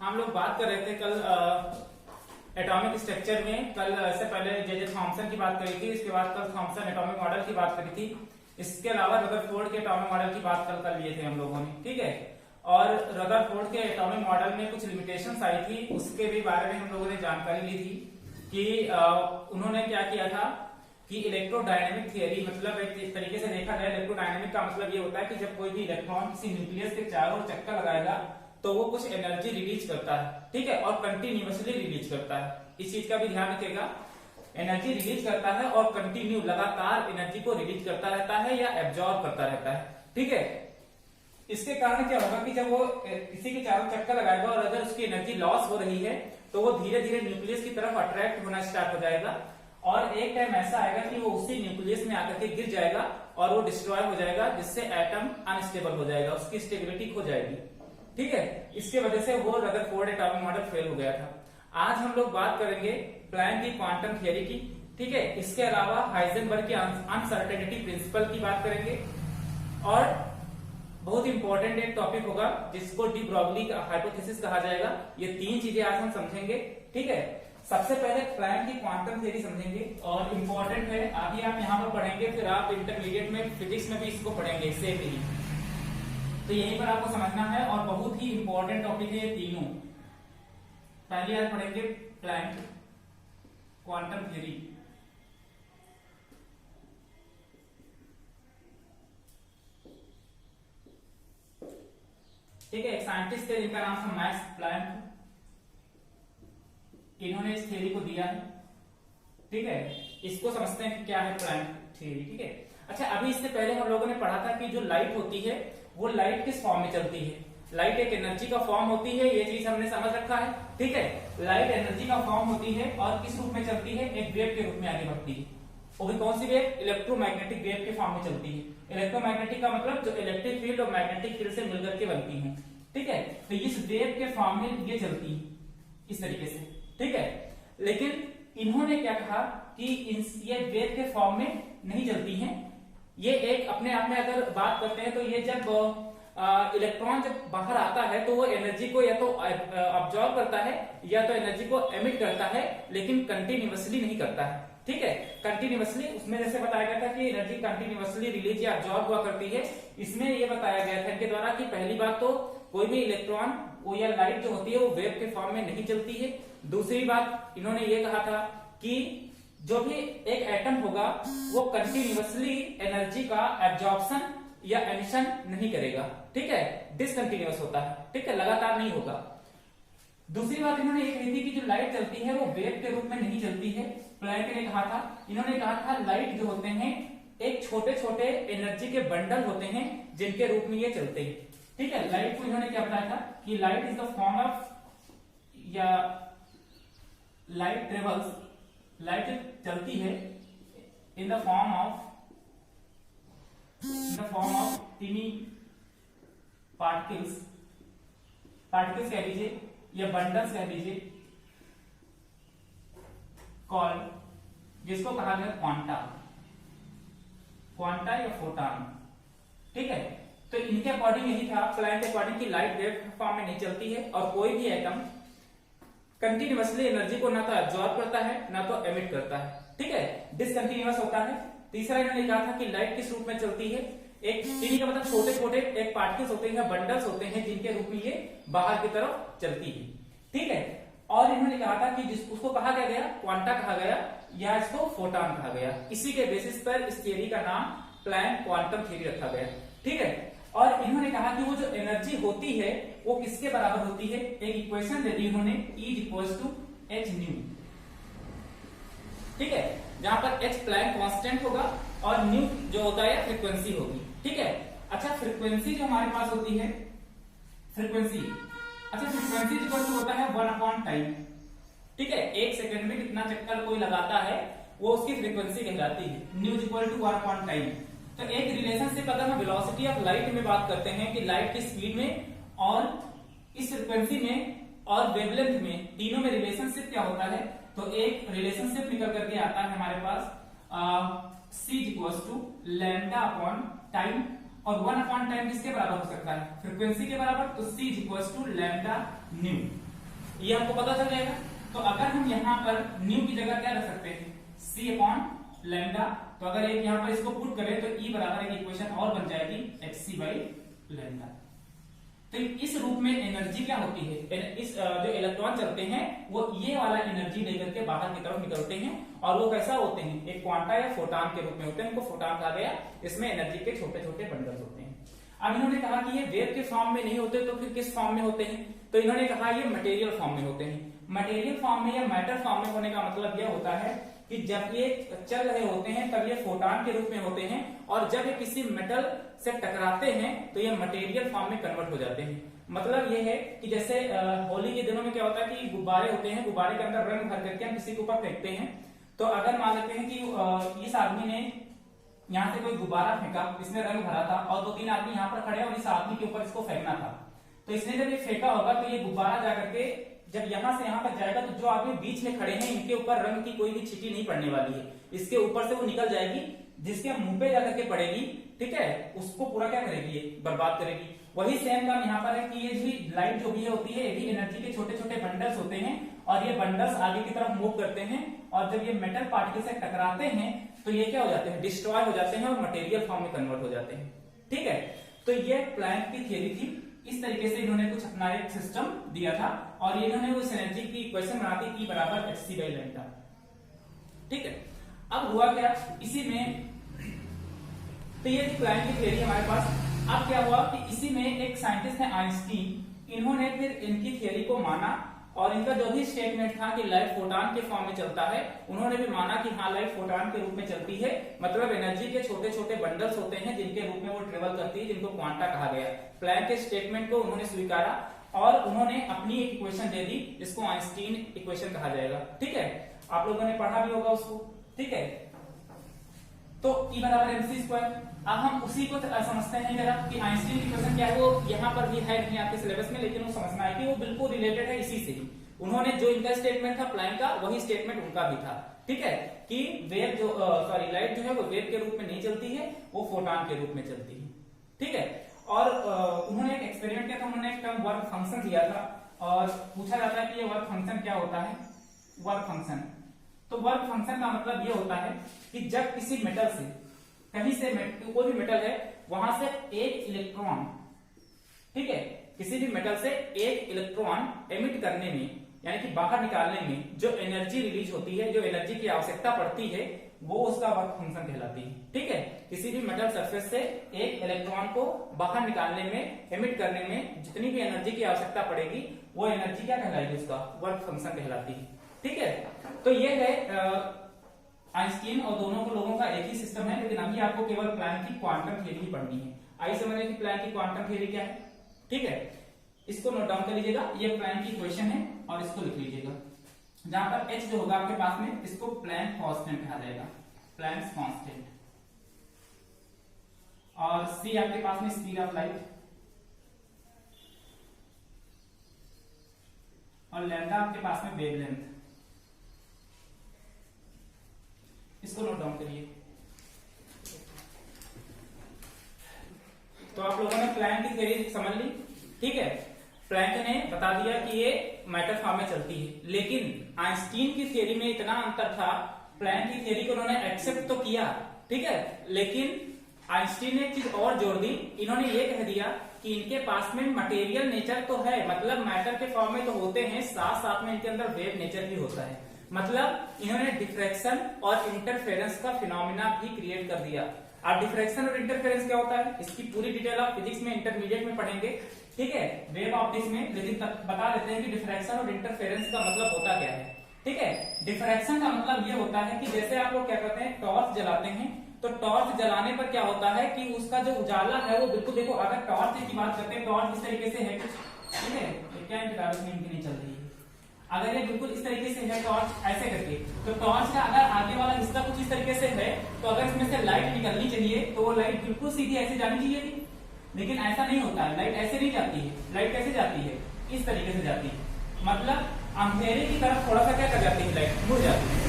हम लोग बात कर रहे थे कल एटॉमिक स्ट्रक्चर में। कल से पहले जे थॉमसन की बात करी थी, इसके बाद कल थॉमसन एटॉमिक मॉडल की बात करी थी। इसके अलावा रदरफोर्ड के एटॉमिक मॉडल की बात कल कर लिए थे हम लोगों ने, ठीक है। और रदरफोर्ड के एटॉमिक मॉडल में कुछ लिमिटेशंस आई थी, उसके भी बारे में हम लोगों ने जानकारी ली थी कि उन्होंने क्या किया था कि इलेक्ट्रोडायनेमिक थियरी, मतलब एक तरीके से देखा जाए इलेक्ट्रोडायनेमिक का मतलब ये होता है कि जब कोई भी इलेक्ट्रॉन किसी न्यूक्लियस के चारों ओर चक्कर लगाएगा तो वो कुछ एनर्जी रिलीज करता है, ठीक है, और कंटिन्यूअसली रिलीज करता है। इस चीज का भी ध्यान रखिएगा, एनर्जी रिलीज करता है और कंटिन्यू लगातार एनर्जी को रिलीज करता रहता है या एब्जॉर्ब करता रहता है, ठीक है। इसके कारण क्या होगा कि जब वो किसी के चारों चक्कर लगाएगा और अगर उसकी एनर्जी लॉस हो रही है तो वो धीरे धीरे न्यूक्लियस की तरफ अट्रैक्ट होना स्टार्ट हो जाएगा और एक टाइम ऐसा आएगा कि वो उसी न्यूक्लियस में आकर के गिर जाएगा और वो डिस्ट्रॉय हो जाएगा, जिससे एटम अनस्टेबल हो जाएगा, उसकी स्टेबिलिटी खो जाएगी, ठीक है। इसके वजह से वो रदरफोर्ड एटॉमिक मॉडल फेल हो गया था। आज हम लोग बात करेंगे प्लैंक की क्वांटम थियरी की, ठीक है। इसके अलावा हाइजेनबर्ग की अनसर्टेनिटी प्रिंसिपल की बात करेंगे और बहुत इंपॉर्टेंट एक टॉपिक होगा जिसको डी ब्रॉगली हाइपोथेसिस कहा जाएगा। ये तीन चीजें आज हम समझेंगे, ठीक है। सबसे पहले प्लैंक की क्वांटम थ्योरी समझेंगे और इंपॉर्टेंट है, अभी आप यहाँ पर पढ़ेंगे, फिर आप इंटरमीडिएट में फिजिक्स में भी इसको पढ़ेंगे सेम ही, तो यहीं पर आपको समझना है और बहुत ही इंपॉर्टेंट टॉपिक है ये तीनों। पहले आज पढ़ेंगे प्लैंक क्वांटम थ्योरी, ठीक है। एक साइंटिस्ट थे जिनका नाम था मैक्स प्लैंक, इन्होंने इस थ्योरी को दिया है, ठीक है। इसको समझते हैं कि क्या है प्लैंक थ्योरी, ठीक है। अच्छा, अभी इससे पहले हम लोगों ने पढ़ा था कि जो लाइट होती है वो लाइट किस फॉर्म में चलती है। लाइट एक एनर्जी का फॉर्म होती है, ये चीज हमने समझ रखा है, ठीक है। लाइट एनर्जी का फॉर्म होती है और किस रूप में चलती है, एक वेव के रूप में आगे बढ़ती है। वो भी कौन सी वेव, इलेक्ट्रोमैग्नेटिक वेव के फॉर्म में चलती है। इलेक्ट्रोमैग्नेटिक का मतलब जो इलेक्ट्रिक फील्ड और मैग्नेटिक फील्ड से मिलकर के बनती है, ठीक है। तो इस वेव के फॉर्म में ये चलती है इस तरीके से, ठीक है। लेकिन इन्होंने क्या कहा कि ये वेव के फॉर्म में नहीं चलती हैं, ये एक अपने आप में अगर बात करते हैं तो ये जब इलेक्ट्रॉन जब बाहर आता है तो वो एनर्जी को या तो अब्जॉर्ब करता है या तो एनर्जी को एमिट करता है, लेकिन कंटिन्यूअसली नहीं करता है, ठीक है। कंटिन्यूअसली उसमें जैसे बताया गया था कि एनर्जी कंटिन्यूअसली रिलीज या अब्जॉर्ब हुआ करती है। इसमें ये बताया गया था इनके द्वारा कि पहली बात तो कोई भी इलेक्ट्रॉन या लाइट जो होती है वो वेव के फॉर्म में नहीं चलती है। दूसरी बात इन्होंने ये कहा था कि जो भी एक एटम होगा वो कंटिन्यूअसली एनर्जी का एब्जॉर्प्शन या एमिशन नहीं करेगा, ठीक है, डिसकंटिन्यूअस होता है, ठीक है, लगातार नहीं होगा। दूसरी बात इन्होंने ये कही थी कि जो लाइट चलती है वो वेव के रूप में नहीं चलती है। प्लैंक ने कहा था, इन्होंने कहा था लाइट जो होते हैं एक छोटे छोटे एनर्जी के बंडल होते हैं जिनके रूप में ये चलते हैं, ठीक है। लाइट को इन्होंने क्या बताया था कि light is the form of, या लाइट ट्रेवल्स, लाइट चलती है in the form of tiny particles, particles कह लीजिए या बंडल्स कह लीजिए, कॉल्ड, जिसको कहा गया क्वांटा, क्वांटा या फोटॉन, ठीक है। तो इनके अकॉर्डिंग यही था, प्लैंक के अकॉर्डिंग कि लाइट वेव फॉर्म में नहीं चलती है और कोई भी एटम कंटिन्यूअसली एनर्जी को ना तो एब्जॉर्ब करता है ना तो एमिट करता है, ठीक है, डिसकंटिन्यूअस होता है। तीसरा इन्होंने कहा था कि लाइट किस रूप में चलती है, एक टीनी का मतलब छोटे छोटे एक पार्टिकल्स होते हैं, बंडल्स होते हैं जिनके रूप में ये बाहर की तरफ चलती है, ठीक है। और इन्होंने कहा था कि उसको कहा गया क्वांटा कहा गया या इसको फोटॉन कहा गया। इसी के बेसिस पर इस थियरी का नाम प्लैंक क्वांटम थियरी रखा गया, ठीक है। और इन्होंने कहा कि वो जो एनर्जी होती है वो किसके बराबर होती है, एक इक्वेशन दे दी उन्होंने, E = h न्यू, ठीक है, जहां पर h प्लैंक कांस्टेंट होगा और न्यू जो होता है फ्रीक्वेंसी होगी, ठीक है। अच्छा, फ्रीक्वेंसी जो हमारे पास होती है, फ्रीक्वेंसी, अच्छा फ्रीक्वेंसी जो होता है 1/टाइम, ठीक है। एक सेकंड में कितना चक्कर कोई लगाता है वो उसकी फ्रीक्वेंसी कहलाती है। न्यू = 1/टाइम। तो एक रिलेशनशिप अगर हम वेलोसिटी ऑफ लाइट में बात करते हैं कि लाइट की स्पीड में और इस फ्रीक्वेंसी में और वेवलेंथ में, तीनों में रिलेशनशिप क्या होता है, तो एक रिलेशनशिप निकल करके आता है हमारे पास C = λ/टाइम और 1 अपॉन टाइम किसके बराबर हो सकता है, फ्रीक्वेंसी के बराबर, तो C is equal to lambda nu, ये हमको पता चल जाएगा। तो अगर हम यहाँ पर न्यू की जगह क्या रख सकते हैं, C अपॉन लैम्डा, तो अगर एक यहाँ पर इसको पुट करें तो E बराबर एक इक्वेशन और बन जाएगी hc बाई लैम्डा। तो इस रूप में एनर्जी क्या होती है, इस जो इलेक्ट्रॉन चलते हैं वो ये वाला एनर्जी लेकर के बाहर की तरफ निकलते हैं, और वो कैसा होते हैं, एक क्वांटा या फोटॉन के रूप में होते हैं, इनको फोटॉन कहा गया। इसमें एनर्जी के छोटे छोटे बंडल्स होते हैं। अब इन्होंने कहा कि ये वेव के फॉर्म में नहीं होते, तो फिर किस फॉर्म में होते हैं, तो इन्होंने कहा ये मटेरियल फॉर्म में होते हैं। मटेरियल फॉर्म में या मैटर फॉर्म में होने का मतलब यह होता है कि जब ये चल रहे होते हैं तब ये फोटॉन के रूप में होते हैं, और जब ये किसी मेटल से टकराते हैं तो ये मटेरियल फॉर्म में कन्वर्ट हो जाते हैं। मतलब ये है कि जैसे होली के दिनों में क्या होता है कि गुब्बारे होते हैं, गुब्बारे के अंदर रंग भर करके हम किसी के ऊपर फेंकते हैं। तो अगर मान लेते हैं कि इस आदमी ने यहाँ से कोई गुब्बारा फेंका, इसमें रंग भरा था, और 2-3 आदमी यहाँ पर खड़े और इस आदमी के ऊपर इसको फेंकना था, तो इसने जब ये फेंका होगा तो ये गुब्बारा जाकर के जब यहाँ से यहाँ तक जाएगा तो जो आदमी बीच में खड़े हैं इनके ऊपर रंग की कोई भी छींटी नहीं पड़ने वाली है, इसके ऊपर से वो निकल जाएगी, जिसके मुंह पे जाकर के पड़ेगी, ठीक है, उसको पूरा क्या करेगी, ये बर्बाद करेगी। वही सेम काम यहाँ पर है कि ये भी लाइट जो भी होती है ये भी एनर्जी के छोटे छोटे बंडल्स होते हैं, और ये बंडल्स आगे की तरफ मूव करते हैं, और जब ये मेटल पार्टिकल से टकराते हैं तो ये क्या हो जाते हैं, डिस्ट्रॉय हो जाते हैं और मटेरियल फॉर्म में कन्वर्ट हो जाते हैं। ठीक है, तो ये प्लैंक की थ्योरी थी। इस तरीके से इन्होंने कुछ अपना एक सिस्टम दिया था, और इन्होंने उस एनर्जी की इक्वेशन बना दी E बराबर hc बाई लैम्डा। ठीक है, अब हुआ क्या इसी में, तो ये थी प्लैंक की थ्योरी हमारे पास। अब क्या हुआ कि इसी में एक साइंटिस्ट है आइंस्टीन, इन्होंने फिर इनकी थ्योरी को माना, और इनका जो भी स्टेटमेंट था कि लाइट फोटॉन के फॉर्म में चलता है, उन्होंने भी माना कि हाँ लाइट फोटॉन के रूप में चलती है, मतलब एनर्जी के छोटे छोटे बंडल्स होते हैं जिनके रूप में वो ट्रेवल करती है, जिनको क्वांटा कहा गया। प्लैंक के स्टेटमेंट को उन्होंने स्वीकारा और उन्होंने अपनी एक इक्वेशन दे दी जिसको आइंस्टीन इक्वेशन कहा जाएगा। ठीक है, आप लोगों ने पढ़ा भी होगा उसको। ठीक है, तो E बराबर mc स्क्वायर। अब हम उसी को समझते हैं जरा कि आइंस्टीन की इक्वेशन क्या है, वो यहाँ पर भी है नहीं आपके सिलेबस में, लेकिन वो समझना है कि वो बिल्कुल रिलेटेड है इसी से ही। उन्होंने जो इनका स्टेटमेंट था प्लैंक का, वही स्टेटमेंट उनका भी था। ठीक है, कि वेव जो लाइट जो है वो वेव के रूप में नहीं चलती है, वो फोटॉन के रूप में चलती है। ठीक है, और उन्होंने एक एक्सपेरिमेंट किया था, उन्होंने एक टर्म वर्क फंक्शन दिया था, और पूछा जाता है कि ये वर्क फंक्शन क्या होता है। वर्क फंक्शन, तो वर्क फंक्शन का मतलब ये होता है कि जब किसी मेटल से, कहीं से कोई भी मेटल है, वहां से एक इलेक्ट्रॉन, ठीक है, किसी भी मेटल से एक इलेक्ट्रॉन एमिट करने में, यानी कि बाहर निकालने में जो एनर्जी रिलीज होती है, जो एनर्जी की आवश्यकता पड़ती है, वो उसका वर्क फंक्शन कहलाती है। ठीक है, किसी भी मेटल सरफेस से एक इलेक्ट्रॉन को बाहर निकालने में, एमिट करने में जितनी भी एनर्जी की आवश्यकता पड़ेगी, वो एनर्जी क्या कहलाएगी, उसका वर्क फंक्शन कहलाती है। ठीक है, तो ये है आइंस्टीन और दोनों को लोगों का एक ही सिस्टम है, लेकिन अभी आपको केवल प्लैंक की क्वांटम थ्योरी ही पढ़नी है। आइए समझें कि प्लैंक की क्वांटम थ्योरी क्या है। ठीक है, इसको नोट डाउन कर लीजिएगा, ये प्लैंक की इक्वेशन है, और इसको लिख लीजिएगा। जहां पर h जो होगा आपके पास में, इसको प्लैंक कांस्टेंट कहा जाएगा, प्लैंक्स कांस्टेंट, और c आपके पास में स्पीड ऑफ लाइट, और लैम्डा आपके पास में वेवलेंथ। इसको नोट डाउन करिए। तो आप लोगों ने प्लैंक की थ्योरी समझ ली। ठीक है, प्लैंक ने बता दिया कि ये मैटर फॉर्म में चलती है, लेकिन आइंस्टीन की थ्योरी में इतना अंतर था, प्लैंक की थ्योरी को उन्होंने एक्सेप्ट तो किया, ठीक है, लेकिन आइंस्टीन ने एक चीज और जोड़ दी, इन्होंने ये कह दिया कि इनके पास में मटेरियल नेचर तो है, मतलब मैटर के फॉर्म में तो होते हैं, साथ साथ में इनके अंदर वेव नेचर भी होता है। मतलब इन्होंने डिफ्रैक्शन और इंटरफेरेंस का फिनोमिना भी क्रिएट कर दिया। अब डिफ्रैक्शन और इंटरफेरेंस क्या होता है, इसकी पूरी डिटेल आप फिजिक्स में इंटरमीडिएट में पढ़ेंगे। ठीक है, वेव ऑप्टिक्स में, लेकिन बता देते हैं कि डिफ्रैक्शन और इंटरफेरेंस का मतलब होता क्या है। ठीक है, डिफ्रैक्शन का मतलब ये होता है कि जैसे आप लोग क्या करते हैं, टॉर्च जलाते हैं, तो टॉर्च जलाने पर क्या होता है कि उसका जो उजाला है वो बिल्कुल, देखो अगर टॉर्च की बात करते हैं, टॉर्च इस तरीके से है कुछ, ठीक है, क्या इनकी नहीं चल रही है, अगर ये बिल्कुल इस तरीके से है टॉर्च ऐसे करके, तो टॉर्च का अगर आगे वाला हिस्सा कुछ इस तरीके से है, तो अगर इसमें से लाइट निकलनी चाहिए तो वो लाइट बिल्कुल सीधी ऐसे जानी चाहिए थी, लेकिन ऐसा नहीं होता है, लाइट ऐसे नहीं जाती है। लाइट कैसे जाती है, इस तरीके से जाती है, मतलब अंधेरे की तरफ थोड़ा सा क्या कर जाती है, लाइट मुड़ जाती है।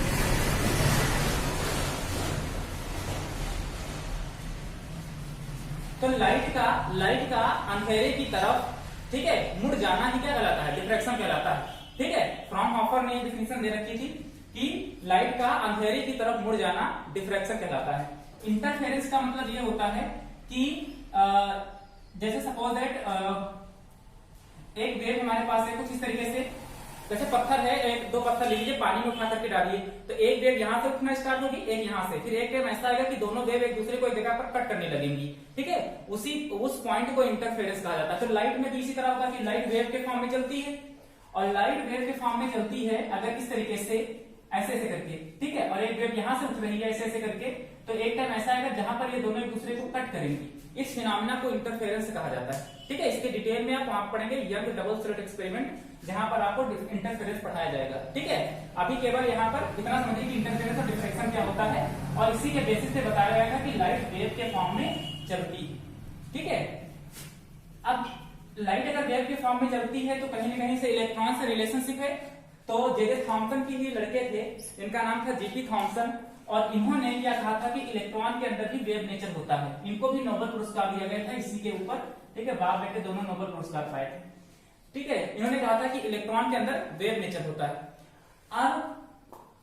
तो लाइट का अंधेरे की तरफ, ठीक है, मुड़ जाना ही क्या कहलाता है? डिफ्रैक्शन कहलाता है। ठीक है, फ्रॉनहोफर ने डिफिनेशन दे रखी थी कि लाइट का अंधेरे की तरफ मुड़ जाना डिफ्रैक्शन कहलाता है। इंटरफेरेंस का मतलब ये होता है कि जैसे सपोज दैट एक वेव हमारे पास है कुछ इस तरीके से, जैसे पत्थर है, एक दो पत्थर ले लीजिए, पानी में उठा करके डालिए, तो एक वेव यहां से उठना स्टार्ट होगी, एक यहां से, फिर एक टाइम ऐसा आएगा कि दोनों वेव एक दूसरे को एक जगह पर कट करने लगेंगी। ठीक है, उस पॉइंट को इंटरफेरेंस कहा जाता है। तो लाइट में भी इसी तरह होता है कि लाइट वेव के फॉर्म में चलती है, और लाइट वेव के फॉर्म में चलती है अगर इस तरीके से ऐसे ऐसे करके, ठीक है, और एक वेव यहां से उठ रही है ऐसे ऐसे करके, तो एक टाइम ऐसा आएगा जहां पर ये दोनों एक दूसरे को कट करेंगी। इस फिनोमेना को इंटरफेरेंस कहा जाता है। ठीक है, इसके डिटेल में आप वहां पढ़ेंगे यंग डबल स्लिट एक्सपेरिमेंट, जहां पर आपको इंटरफेरेंस पढ़ाया जाएगा। ठीक है, अभी केवल यहाँ पर इतना समझिए कि इंटरफेरेंस और डिफ्रैक्शन क्या होता है, और इसी के बेसिस पे बताया जाएगा कि लाइट वेव के फॉर्म में चलती है। ठीक है, अब लाइट अगर वेव के फॉर्म में चलती है तो कहीं ना कहीं से इलेक्ट्रॉन से रिलेशनशिप है। तो जे थॉमसन की ही लड़के थे, इनका नाम था जीपी थॉमसन, और इन्होंने क्या कहा था कि इलेक्ट्रॉन के अंदर भी वेव नेचर होता है। इनको भी नोबेल पुरस्कार दिया गया था इसी के ऊपर। ठीक है, बाप बेटे दोनों नोबेल पुरस्कार पाए थे। ठीक है, इन्होंने कहा था कि इलेक्ट्रॉन के अंदर वेव नेचर होता है। अब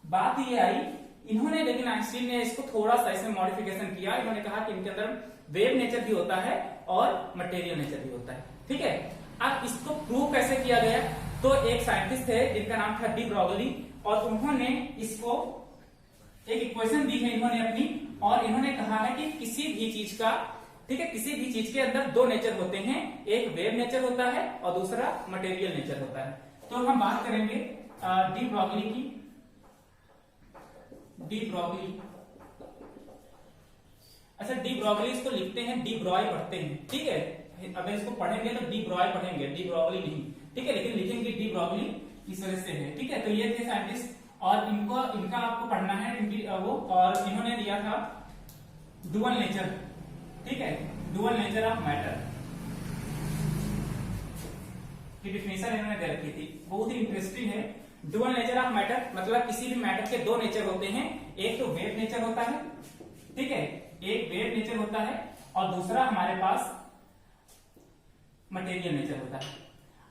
बात ये आई, इन्होंने, लेकिन आइंस्टीन ने इसको थोड़ा सा इसमें मॉडिफिकेशन किया। इन्होंने कहा कि इनके अंदर वेव नेचर भी होता है और मटेरियल नेचर भी होता है। ठीक है, अब इसको प्रूव कैसे किया गया? तो एक साइंटिस्ट थे जिनका नाम था डी ब्रॉगली, और उन्होंने इसको एक इक्वेशन दी है इन्होंने अपनी, और इन्होंने कहा है कि किसी भी चीज का, ठीक है, किसी भी चीज के अंदर दो नेचर होते हैं, एक वेव नेचर होता है और दूसरा मटेरियल नेचर होता है। तो हम बात करेंगे डी ब्रॉगली की। डी ब्रॉगली, अच्छा डी ब्रॉगली इसको लिखते हैं, डी ब्रॉय पढ़ते हैं। ठीक है, अगर इसको पढ़ेंगे तो डी ब्रॉय पढ़ेंगे, डी ब्रॉगली नहीं। ठीक है, लेकिन लिखेंगे डी ब्रॉगली इस वजह से है। ठीक है, तो ये थे साइंटिस्ट, और इनका आपको पढ़ना है इनकी वो, और इन्होंने दिया था डुअल नेचर। ठीक है, डुअल नेचर ऑफ मैटर की डिफिनेशन इन्होंने दे रखी थी, बहुत ही इंटरेस्टिंग है। डुअल नेचर ऑफ मैटर मतलब किसी भी मैटर के दो नेचर होते हैं, एक तो वेव नेचर होता है, ठीक है, एक वेव नेचर होता है, और दूसरा हमारे पास मटेरियल नेचर होता है।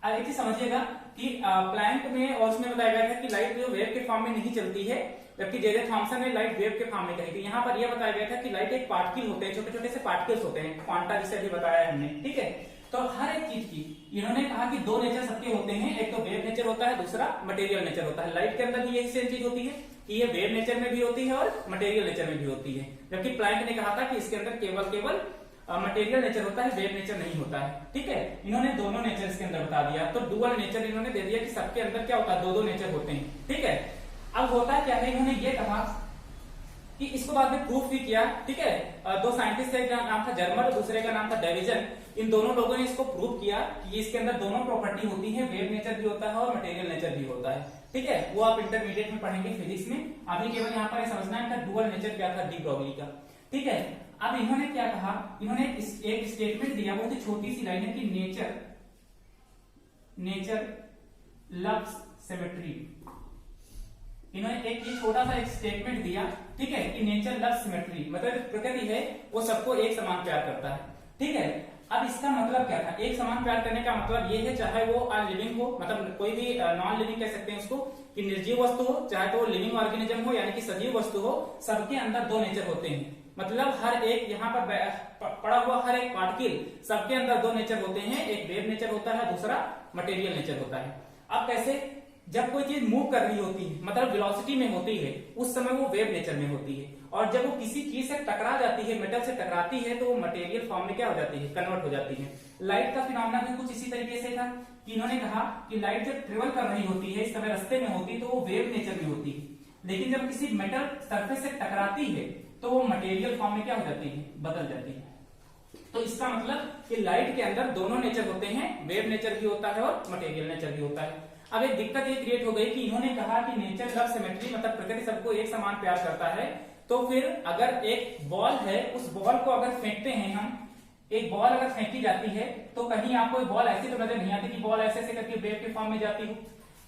अब एक चीज समझिएगा कि प्लैंक में और उसमें बताया गया था कि लाइट जो वेव के फॉर्म में नहीं चलती है, जबकि जे थॉमसन ने लाइट वेव के फॉर्म में कही थी। यहाँ पर यह बताया गया था कि लाइट एक पार्टिकल होते हैं, छोटे छोटे से पार्टिकल्स होते हैं, क्वांटा जिसे अभी बताया हमने। ठीक है, तो हर एक चीज की इन्होंने कहा कि दो नेचर सबके होते हैं, एक तो वेव नेचर होता है, दूसरा मटेरियल नेचर होता है। लाइट के अंदर भी यही सेम चीज होती है कि ये वेव नेचर में भी होती है और मटेरियल नेचर में भी होती है, जबकि प्लैंक ने कहा था कि इसके अंदर केवल मटेरियल नेचर होता है, वेव नेचर नहीं होता है। ठीक है, इन्होंने दोनों नेचर इसके अंदर बता दिया। तो डुअल नेचर इन्होंने दे दिया कि सबके अंदर क्या होता है, दो दो नेचर होते हैं। ठीक है, अब होता है क्या है, इन्होंने ये कहा कि इसको बाद में प्रूफ भी किया। ठीक है, दो साइंटिस्ट थे, एक का नाम था जर्मर और दूसरे का नाम था डेविजन। इन दोनों लोगों ने इसको प्रूव किया कि इसके अंदर दोनों प्रॉपर्टी होती है, वेव नेचर भी होता है और मटेरियल नेचर भी होता है। ठीक है, वो आप इंटरमीडिएट में पढ़ेंगे फिजिक्स में। अभी केवल यहाँ पर समझना है कि डुअल नेचर क्या था डी ब्रॉगली का। ठीक है, अब इन्होंने क्या कहा, इन्होंने एक स्टेटमेंट दिया, बहुत ही छोटी सी लाइन है कि नेचर लव्स सिमेट्री। इन्होंने एक ये छोटा सा एक स्टेटमेंट दिया, ठीक है, कि नेचर लव्स सिमेट्री, मतलब प्रकृति है वो सबको एक समान प्यार करता है। ठीक है, अब इसका मतलब क्या था, एक समान प्यार करने का मतलब ये है, चाहे वो अनलिविंग हो, मतलब कोई भी नॉन लिविंग कह सकते हैं उसको, कि निर्जीव वस्तु हो, चाहे तो लिविंग ऑर्गेनिज्म हो यानी कि सजीव वस्तु हो, सबके अंदर दो नेचर होते हैं। मतलब हर एक यहाँ पर पड़ा हुआ हर एक पार्टिकल, सबके अंदर दो नेचर होते हैं, एक वेव नेचर होता है, दूसरा मटेरियल नेचर होता है। अब कैसे, जब कोई चीज मूव कर रही होती है, मतलब वेलोसिटी में होती है, उस समय वो वेव नेचर में होती है, और जब वो किसी चीज से टकरा जाती है, मेटल से टकराती है, तो वो मटेरियल फॉर्म में क्या हो जाती है, कन्वर्ट हो जाती है। लाइट का फिनोमेना भी कुछ इसी तरीके से था कि इन्होंने कहा कि लाइट जब ट्रेवल कर रही होती है, इस समय रास्ते में होती है, तो वो वेव नेचर में होती है, लेकिन जब किसी मेटल सरफेस से टकराती है तो वो मटेरियल फॉर्म में क्या हो जाती है, बदल जाती है। तो इसका मतलब कि लाइट के अंदर दोनों नेचर होते हैं, वेव नेचर भी होता है और मटेरियल नेचर भी होता है। अब एक दिक्कत ये क्रिएट हो गई कि इन्होंने कहा कि नेचर लव सिमेट्री, मतलब प्रकृति सबको एक समान प्यार करता है, तो फिर अगर एक बॉल है, उस बॉल को अगर फेंकते हैं हम, एक बॉल अगर फेंकी जाती है तो कहीं आपको बॉल ऐसी तो नजर नहीं आती कि बॉल ऐसे ऐसे करके वेव के फॉर्म में जाती हो,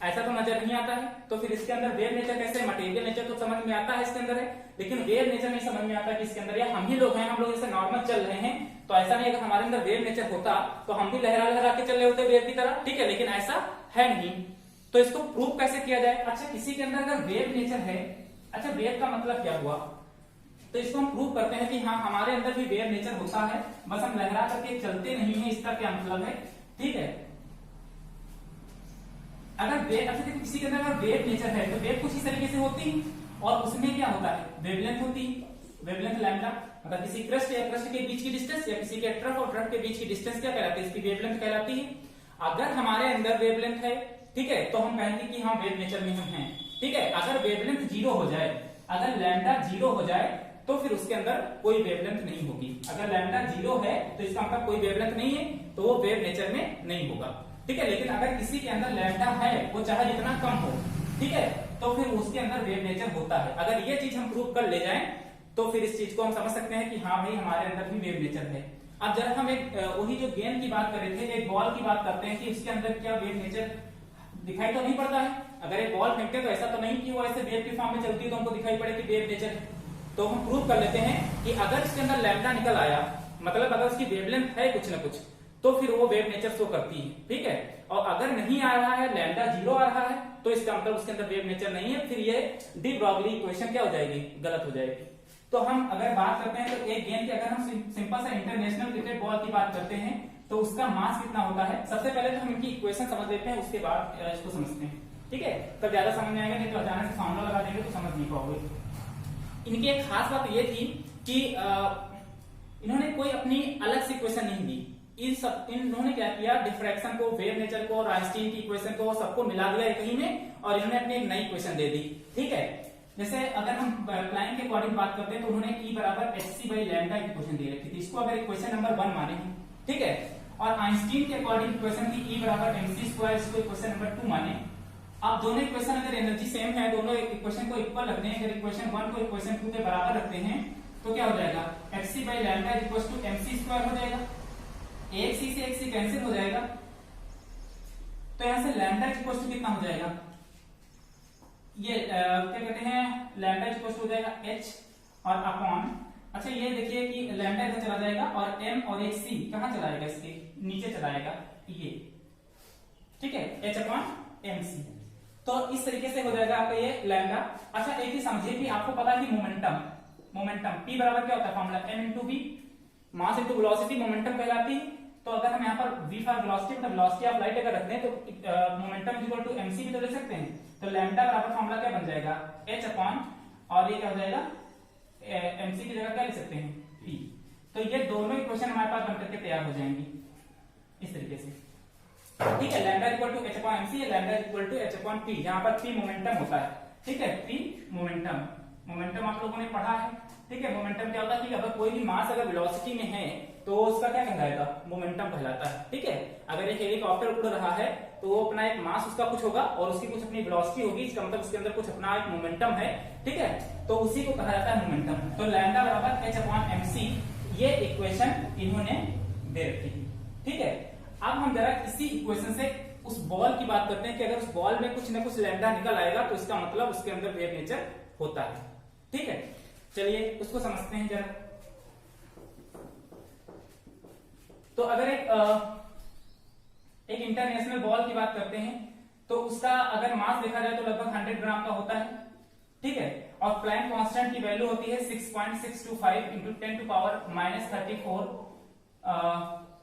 ऐसा तो नजर नहीं आता है। तो फिर इसके अंदर वेव नेचर कैसे, मटेरियल नेचर तो समझ में आता है इसके अंदर है, लेकिन वेव नेचर नहीं समझ में आता कि इसके अंदर, या हम ही लोग हैं, हम लोग जैसे नॉर्मल चल रहे हैं तो ऐसा नहीं, अगर हमारे अंदर वेव नेचर होता तो हम भी लहरा लहरा के चल रहे होते वेव की तरह, ठीक है, लेकिन ऐसा है नहीं। तो इसको प्रूव कैसे किया जाए? अच्छा, किसी के अंदर अगर वेव नेचर है, अच्छा वेव का मतलब क्या हुआ, तो इसको हम प्रूव करते हैं कि हाँ हमारे अंदर भी वेव नेचर होता है, बस हम लहरा करके चलते नहीं है, इसका क्या मतलब है, ठीक है। अगर वेव, अच्छा देखो किसी के अंदर अगर वेव नेचर है तो वेव कुछ इस तरीके से होती है, और उसमें क्या होता है, वेवलेंथ होती है, वेवलेंथ लैम्डा, मतलब किसी क्रस्ट या क्रस्ट के बीच की डिस्टेंस या किसी के ट्रफ और ट्रफ के बीच की डिस्टेंस क्या कहलाती है, इसकी वेवलेंथ कहलाती है। अगर हमारे अंदर वेवलेंथ है, ठीक है, तो हम कहेंगे कि हाँ वेव नेचर में हम हैं, ठीक है। अगर वेवलेंथ 0 हो जाए, अगर लैम्डा 0 हो जाए तो फिर उसके अंदर कोई वेवलेंथ नहीं होगी। अगर लैम्डा 0 है तो इसका मतलब कोई वेवलेंथ नहीं है, तो वो वेव नेचर में नहीं होगा, ठीक है। लेकिन अगर किसी के अंदर लैम्डा है, वो चाहे जितना कम हो, ठीक है, तो फिर उसके अंदर वेव नेचर होता है। अगर ये चीज हम प्रूव कर ले जाएं तो फिर इस चीज को हम समझ सकते हैं कि हाँ भाई हमारे अंदर भी वेव नेचर है। अब जरा हम एक वही जो गेंद की बात कर रहे थे, एक बॉल की बात करते हैं कि उसके अंदर क्या वेव नेचर दिखाई तो नहीं पड़ता है। अगर एक बॉल फेंकते तो ऐसा तो नहीं कि वो ऐसे वेव के फॉर्म में चलती है तो हमको दिखाई पड़े कि वेव नेचर है। तो हम प्रूव कर लेते हैं कि अगर इसके अंदर लैम्डा निकल आया, मतलब अगर उसकी वेवलेंथ है कुछ ना कुछ, तो फिर वो वेव नेचर शो करती है, ठीक है। और अगर नहीं आ रहा है, लैम्डा 0 आ रहा है, तो इसका मतलब उसके अंदर वेव नेचर नहीं है, फिर ये डी ब्रॉगली इक्वेशन क्या हो जाएगी, गलत हो जाएगी। तो हम अगर बात करते हैं तो एक गेंद की अगर हम सिंपल सा इंटरनेशनल क्रिकेट बॉल की बात करते हैं तो उसका मास कितना होता है। सबसे पहले तो हम इनकी इक्वेशन समझ लेते हैं, उसके बाद इसको समझते हैं, ठीक है, तब ज्यादा समझ में आएगा, नहीं तो अचानक से फॉर्मूला लगा देंगे तो समझ नहीं पाओगे। इनकी एक खास बात ये थी कि इन्होंने कोई अपनी अलग से इक्वेशन नहीं दी, इन्होंने क्या किया, डिफ्रैक्शन को, वेव नेचर को और आइंस्टीन की इक्वेशन को सबको मिला दिया एक ही में, और इन्होंने अपनी एक नई इक्वेशन दे दी, ठीक है। जैसे अगर हम प्लैंक के अकॉर्डिंग बात करते हैं तो उन्होंने E बराबर hc बाई लैम्डा की इक्वेशन दे रखी थी, इसको अगर इक्वेशन नंबर 1 माने, ठीक है। और आइंस्टीन के अकॉर्डिंग इक्वेशन थी E बराबर mc स्क्वायर, इसको इक्वेशन नंबर 2 माने। आप दोनों इक्वेशन अगर एनर्जी सेम है, दोनों इक्वेशन को इक्वल रखते हैं, अगर इक्वेशन 1 को इक्वेशन 2 के बराबर रखते हैं तो क्या हो जाएगा, hc by lambda equals to mc square हो जाएगा, एक c से एक c कैंसिल हो जाएगा, तो यहां से लैम्डा इक्वल्स टू कितना हो जाएगा, ये क्या कहते हैं, लैम्डा इक्वल्स टू हो जाएगा h और अपॉन, अच्छा ये देखिए कि लैम्डा इधर चला जाएगा और m और एक c कहां चला जाएगा, इसके नीचे चला जाएगा ये, ठीक है, h अपॉन mc। तो इस तरीके से हो जाएगा आपका ये लैम्डा। अच्छा एक ही समझिए कि आपको पता है कि मोमेंटम p बराबर क्या होता है, formula m into v, mass into velocity momentum कहलाती है। तो अगर हम यहाँ पर v फॉर वेलोसिटी मतलब वेलोसिटी ऑफ लाइट अगर रखते हैं तो मोमेंटम इक्वल टू mc भी तो लिख सकते हैं। तो लैम्डा बराबर फॉर्मूला क्या बन जाएगा, h अपॉन, और ये क्या हो जाएगा, mc की जगह क्या लिख सकते हैं, p। तो ये दोनों इक्वेशन हमारे पास बनकर के तैयार हो जाएंगी इस तरीके से, ठीक है। Lambda equal to h upon mc, lambda equal to h upon p, जहां पर p मोमेंटम होता है, ठीक है, p मोमेंटम आप लोगों ने पढ़ा है, ठीक है। मोमेंटम क्या होता है कि अगर कोई भी मास अगर वेलोसिटी में है तो उसका क्या कहलाएगा, मोमेंटम कहलाता है, ठीक है। अगर एक हेलीकॉप्टर उड़ रहा है तो वो अपना एक मास उसका कुछ होगा और उसकी कुछ अपनी वेलोसिटी होगी, इसका मतलब उसके अंदर कुछ अपना एक मोमेंटम है, ठीक है, तो उसी को कहा जाता है मोमेंटम। तो लैम्डा बराबर h अपॉन mc, ये इक्वेशन इन्होंने दे रखी है, ठीक है। अब हम जरा इसी इक्वेशन से उस बॉल की बात करते हैं कि अगर उस बॉल में कुछ ना कुछ लैम्डा निकल आएगा तो इसका मतलब उसके अंदर वेव नेचर होता है, ठीक है। चलिए उसको समझते हैं जरा। तो अगर एक इंटरनेशनल बॉल की बात करते हैं तो उसका अगर मास देखा जाए तो लगभग 100 ग्राम का होता है, ठीक है। और प्लैंक कांस्टेंट की वैल्यू होती है 6.625 into 10 to power -34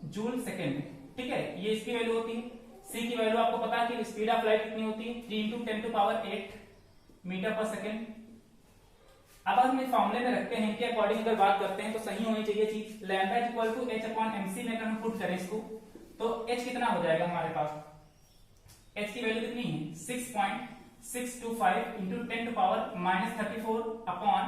joule second, ठीक है, ये इसकी वैल्यू होती है। c की वैल्यू आपको पता है कि स्पीड ऑफ लाइट कितनी होती है, 3 इंटू 10 टू पावर 8 मीटर पर सेकेंड। अब हम इस फॉर्मूले में रखते हैं कि अकॉर्डिंग अगर बात करते हैं तो सही होनी चाहिए चीज, lambda equal to h upon mc में अगर हम पुट करें इसको तो h कितना हो जाएगा हमारे पास, h की वैल्यू कितनी है 6.625 into 10 to power -34 upon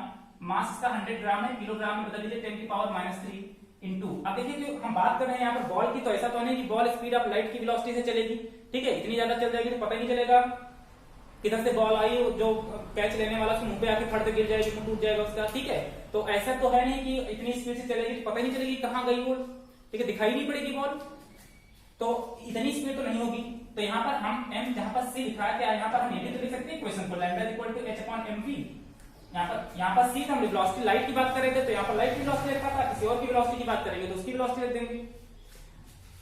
mass का 100 ग्राम है, किलोग्राम में बदल दीजिए 10 की पावर -3 इंटू। अब देखिए कि हम बात कर रहे हैं यहाँ पर बॉल की, तो ऐसा तो नहीं कि बॉल स्पीड ऑफ लाइट की वेलोसिटी से चलेगी, ठीक है, इतनी ज्यादा चल जाएगी तो पता ही नहीं चलेगा किधर से बॉल आई, जो कैच लेने वाला मुंह पे आके फट गिर जाएगी, मुंह टूट जाएगा उसका, ठीक है। तो ऐसा तो है नहीं कि इतनी स्पीड से चलेगी तो पता ही नहीं चलेगी कहाँ गई बॉल, ठीक है, दिखाई नहीं पड़ेगी बॉल, तो इतनी स्पीड तो नहीं होगी। तो यहाँ पर हम m जहां पर c लिखा है, क्या यहाँ पर हम ये भी तो लिख सकते हैं इक्वेशन को, lambda equal to h upon mv, यहाँ पर सी हम वेलोसिटी लाइट की बात कर रहे थे, तो यहाँ पर लाइट की वेलोसिटी लिखा था, किसी और की वेलोसिटी की बात करेंगे तो उसकी वेलोसिटी लिख देंगे।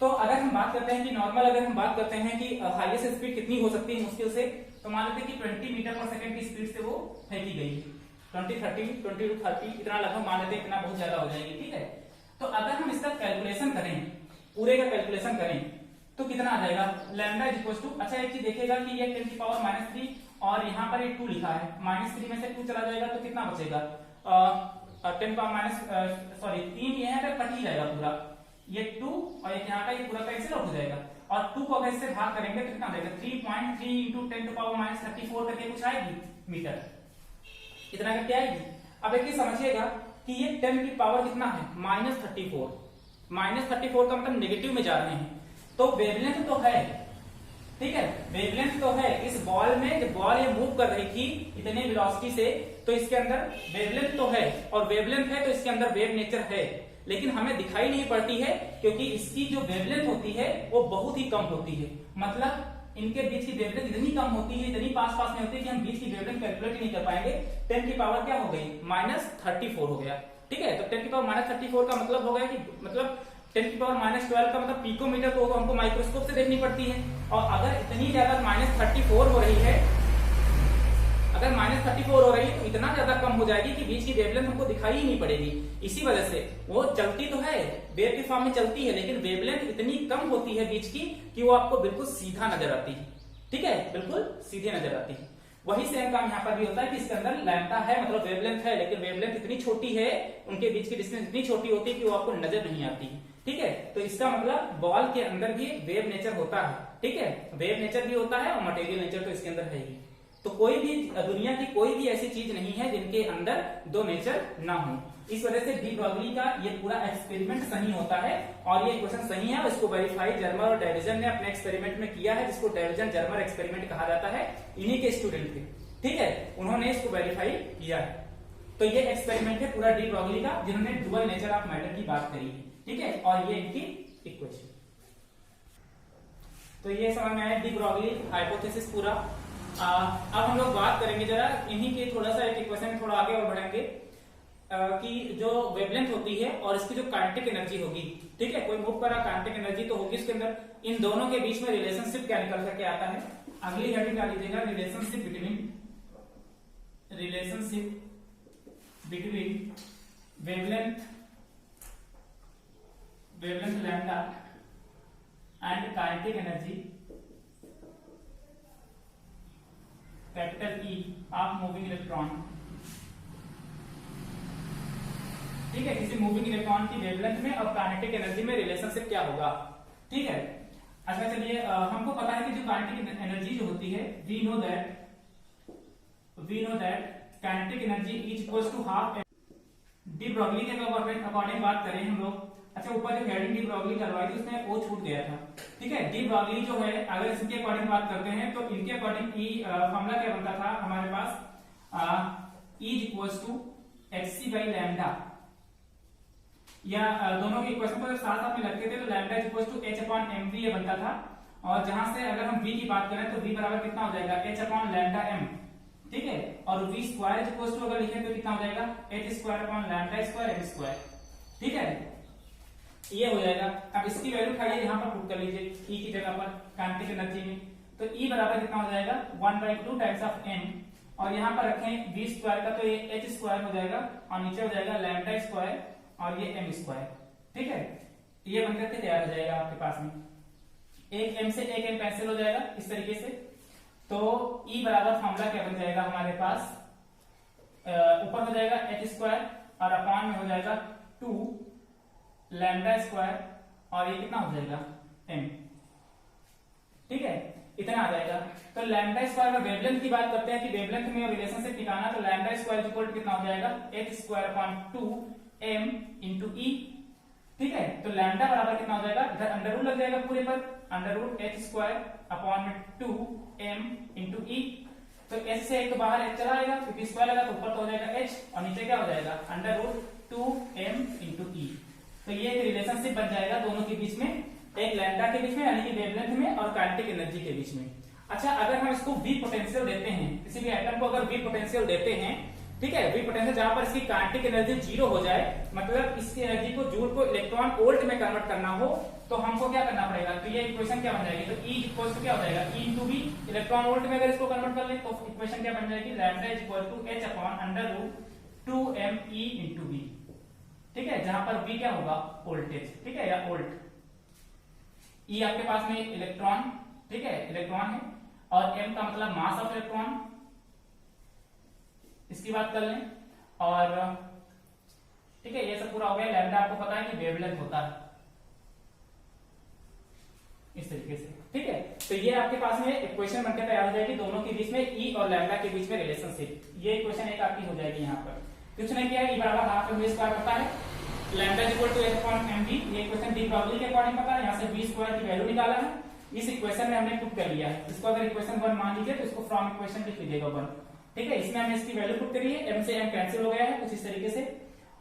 तो अगर हम बात करते हैं कि नॉर्मल, अगर हम बात करते हैं कि हाईएस्ट स्पीड कितनी हो सकती है मुश्किल से, तो मान लेते हैं कि 20 मीटर पर सेकंड की स्पीड से वो फेंकी गई है, 20 to 30 इतना लगभग मान लेते हैं, इतना बहुत ज्यादा हो जाएगी, ठीक है। तो अगर हम इसका कैलकुलेशन करें, पूरे का कैलकुलेशन करें तो कितना आ जाएगा, लैम्डा इज इक्वल टू, अच्छा एक चीज देखिएगा कि ये 10 की पावर -3 और यहाँ पर ये 2 लिखा है, -3 में से 2 चला जाएगा तो कितना बचेगा, 10 पावर -3 ये है कट ही जाएगा पूरा, ये 2 और एक यहाँ का ये पूरा कैंसिल आउट हो जाएगा, और 2 को अगर इससे भाग करेंगे तो कितना देगा, 3.3 इंटू 10 टू पावर -34 करके कुछ आएगी मीटर, इतना करके आएगी। अब एक चीज समझिएगा कि ये 10 की पावर कितना है, -34, -34 का मतलब नेगेटिव में जा रहे हैं, तो वेवलेंथ तो है, ठीक है, वेवलेंथ तो है इस बॉल में, जब बॉल ये मूव कर रही थी इतने वेलोसिटी से, तो इसके अंदर वेवलेंथ तो है, और वेवलेंथ है तो इसके अंदर वेव नेचर है, लेकिन हमें दिखाई नहीं पड़ती है क्योंकि इसकी जो वेवलेंथ होती है वो बहुत ही कम होती है, मतलब इनके बीच की वेवलेंथ इतनी कम होती है, इतनी पास पास में होती है कि हम बीच की वेवलेंथ कैलकुलेट नहीं कर पाएंगे। 10 की पावर क्या हो गई, -34 हो गया, ठीक है। तो 10 की पावर -34 का मतलब हो गया कि मतलब 10 की पावर -12 का मतलब पिकोमीटर, तो हमको माइक्रोस्कोप से देखनी पड़ती है, और अगर इतनी ज्यादा -34 हो रही है, अगर -34 हो रही है तो इतना ज्यादा कम हो जाएगी कि बीच की वेवलेंथ हमको दिखाई ही नहीं पड़ेगी। इसी वजह से वो चलती तो है, वेव के फॉर्म में चलती है, लेकिन वेवलेंथ इतनी कम होती है बीच की कि वो आपको बिल्कुल सीधा नजर आती है, ठीक है, बिल्कुल सीधे नजर आती है। वही सेम काम यहाँ पर भी होता है कि इसके अंदर लैम्डा है, मतलब वेवलेंथ है, लेकिन वेवलेंथ इतनी छोटी है, उनके बीच की डिस्टेंस इतनी छोटी होती है कि वो आपको नजर नहीं आती, ठीक है। तो इसका मतलब बॉल के अंदर भी वेव नेचर होता है, ठीक है, वेव नेचर भी होता है और मटेरियल नेचर तो इसके अंदर है ही। तो कोई भी दुनिया की कोई भी ऐसी चीज नहीं है जिनके अंदर दो नेचर ना हो। इस वजह से डी ब्रॉगली का ये पूरा एक्सपेरिमेंट सही होता है, और ये क्वेश्चन सही है, इसको वेरीफाई जर्मर और डाइवर्जन ने अपने एक्सपेरिमेंट में किया है, जिसको डाइवर्जन जर्मर एक्सपेरिमेंट कहा जाता है, इन्हीं के स्टूडेंट थे, ठीक है, उन्होंने इसको वेरीफाई किया है। तो ये एक्सपेरिमेंट है पूरा डी ब्रॉगली का, जिन्होंने डुअल नेचर ऑफ मैटर की बात करी है, ठीक है, और ये इनकी इक्वेशन। तो ये समझ में आया डी ब्रॉगली हाइपोथेसिस पूरा। अब हम लोग बात करेंगे जरा इन्हीं के, थोड़ा सा एक इक्वेशन थोड़ा आगे और बढ़ेंगे कि जो वेवलेंथ होती है और इसकी जो काइनेटिक एनर्जी होगी, ठीक है, कोई मूव कर रहा काइनेटिक एनर्जी तो होगी इसके अंदर, इन दोनों के बीच में रिलेशनशिप क्या निकल करके आता है। अगली हेडिंग क्या लीजिएगा, relationship between wavelength lambda and kinetic energy capital E of moving electron, ठीक है, किसी मूविंग इलेक्ट्रॉन की वेवलेंथ में और काइनेटिक एनर्जी में रिलेशनशिप क्या होगा, ठीक है। अच्छा चलिए, हमको पता है कि जो काइनेटिक एनर्जी जो होती है, we know that kinetic energy is equal to half. De Broglie के अकॉर्डिंग बात करें हम लोग, अच्छा ऊपर जो हेडिंग डी ब्रॉगली करवाई थी उसमें वो छूट गया था, ठीक है। डी ब्रॉगली जो है अगर इसके अकॉर्डिंग बात करते हैं तो इनके अकॉर्डिंग फॉर्मूला क्या बनता था हमारे पास, E is equal to hc by lambda, या दोनों के इक्वेशन को साथ साथ में रखते थे तो lambda is equal to h upon mv ये बनता था, और जहां से अगर हम v की बात करें तो v बराबर कितना हो जाएगा, h अपॉन लैम्डा m, ठीक है, और v square is equal to अगर लिखें तो कितना हो जाएगा, h square upon lambda square m square, ठीक है, ये हो जाएगा। अब इसकी वैल्यू उठाइए यहाँ पर पुट कर लीजिए E की जगह पर काइनेटिक एनर्जी में, तो E बराबर कितना हो जाएगा 1/2 टाइम्स ऑफ m, और यहाँ पर रखें v स्क्वायर का तो ये h स्क्वायर हो जाएगा और नीचे हो जाएगा लैम्डा स्क्वायर और ये m स्क्वायर, ठीक है, ये बनकर के तैयार हो जाएगा आपके पास में, एक m से एक m कैंसिल हो जाएगा इस तरीके से। तो E बराबर फॉर्मूला क्या बन जाएगा हमारे पास, ऊपर हो जाएगा h स्क्वायर और अपॉन में हो जाएगा 2 लैम्डा स्क्वायर और ये कितना हो जाएगा m, ठीक है, इतना आ जाएगा। तो लैम्डा स्क्वायर में वेवलेंथ की बात करते हैं कि वेवलेंथ में रिलेशनशिप निकालना, तो लैम्डा स्क्वायर इक्वल टू कितना हो जाएगा, h square upon 2m into E, ठीक है। तो लैम्डा बराबर कितना हो जाएगा, इधर अंडर रूट लग जाएगा पूरे पर, under root h square upon में 2m इंटू E, तो h से एक तो बाहर h चला आएगा क्योंकि स्क्वायर लगा तो ऊपर तो हो जाएगा h और नीचे क्या हो जाएगा under root 2m into E। तो ये एक रिलेशनशिप बन जाएगा दोनों के बीच में, एक लैम्डा के बीच में यानी कि वेवलेंथ में और काइनेटिक एनर्जी के बीच में। अच्छा अगर हम इसको V पोटेंशियल देते हैं, किसी भी एटम को अगर V पोटेंशियल देते हैं ठीक है, वी पोटेंशियल जहां पर इसकी काइनेटिक एनर्जी जीरो हो जाए, मतलब इसकी एनर्जी को जूल को इलेक्ट्रॉन वोल्ट में कन्वर्ट करना हो, तो हमको क्या करना पड़ेगा, तो ये इक्वेशन क्या बन जाएगी, तो E इक्वल टू क्या हो जाएगा, E into B, electron volt में अगर इसको कन्वर्ट कर ले तो इक्वेशन क्या बन जाएगी, lambda is equal to h upon under root 2me into B. ठीक है, जहां पर बी क्या होगा, वोल्टेज, ठीक है, या वोल्ट। E आपके पास में इलेक्ट्रॉन, ठीक है, इलेक्ट्रॉन है, और m का मतलब मास ऑफ इलेक्ट्रॉन, इसकी बात कर लें, और ठीक है, ये सब पूरा हो गया। लैम्डा आपको पता है कि वेवलेंथ होता है इस तरीके से, ठीक है। तो ये आपके पास में इक्वेशन बनकर तैयार हो जाएगी, दोनों के बीच में E और लैम्डा के बीच में रिलेशनशिप। ये इक्वेशन एक आपकी हो जाएगी। यहाँ पर कुछ नहीं किया, E बराबर हाफ एम स्क्वायर पता है, lambda equal to h upon mv, ये इक्वेशन डी ब्रॉगली के अकॉर्डिंग पता है, यहाँ से v स्क्वायर की वैल्यू निकाला है, इस इक्वेशन में हमने पुट कर लिया है। इसको अगर इक्वेशन 1 मान लीजिए तो इसको फ्रॉम इक्वेशन लिख लीजिएगा 1, ठीक है। इसमें हमने इसकी वैल्यू पुट करी है, m से m कैंसिल हो गया है कुछ इस तरीके से,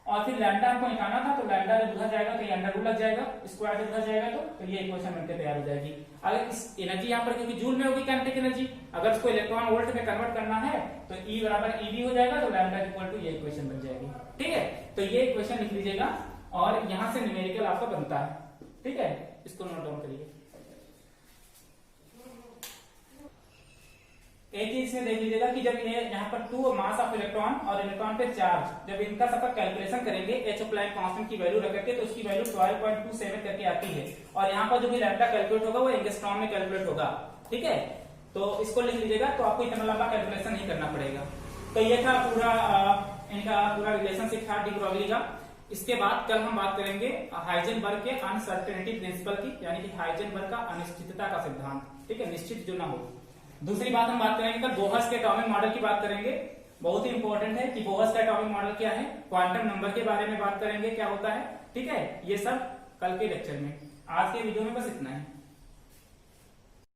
और फिर लैम्डा हमको निकालना था, तो लैम्डा जब उधर जाएगा तो ये अंडर रूट लग जाएगा, स्क्वायर जब उधर जाएगा तो ये इक्वेशन बनकर तैयार हो जाएगी। अगर इस एनर्जी यहाँ पर क्योंकि जूल में होगी काइनेटिक एनर्जी, अगर इसको इलेक्ट्रॉन वोल्ट में कन्वर्ट करना है तो E बराबर EV हो जाएगा, तो लैम्डा इक्वल टू ये इक्वेशन बन जाएगी, ठीक है। तो ये इक्वेशन लिख लीजिएगा, और यहां से न्यूमेरिकल आपका बनता है, ठीक है, इसको नोट डाउन करिए। एक चीज इसमें देख लीजिएगा कि जब ये यहाँ पर 2 मास ऑफ इलेक्ट्रॉन और इलेक्ट्रॉन पे चार्ज, जब इनका सबका कैलकुलेशन करेंगे h प्लैंक कांस्टेंट की वैल्यू रख करके, तो उसकी वैल्यू 12.27 करके आती है, और यहाँ पर जो भी लैम्डा कैलकुलेट होगा वो एंगस्ट्रॉम में कैलकुलेट होगा, ठीक है। तो इसको लिख लीजिएगा, तो आपको इतना लंबा कैलकुलेशन नहीं करना पड़ेगा। तो ये था पूरा इनका पूरा रिलेशनशिप था डी ब्रॉगली का। इसके बाद कल हम बात करेंगे हाइजेनबर्ग के अनसर्टेनिटी प्रिंसिपल की, यानी कि हाइजेनबर्ग का अनिश्चितता का सिद्धांत, ठीक है, निश्चित जो ना हो। दूसरी बात हम बात करेंगे कल बोहर्स के एटॉमिक मॉडल की बात करेंगे, बहुत ही इंपॉर्टेंट है कि बोहर्स का एटॉमिक मॉडल क्या है, क्वांटम नंबर के बारे में बात करेंगे क्या होता है, ठीक है। ये सब कल के लेक्चर में, आज के वीडियो में बस इतना है।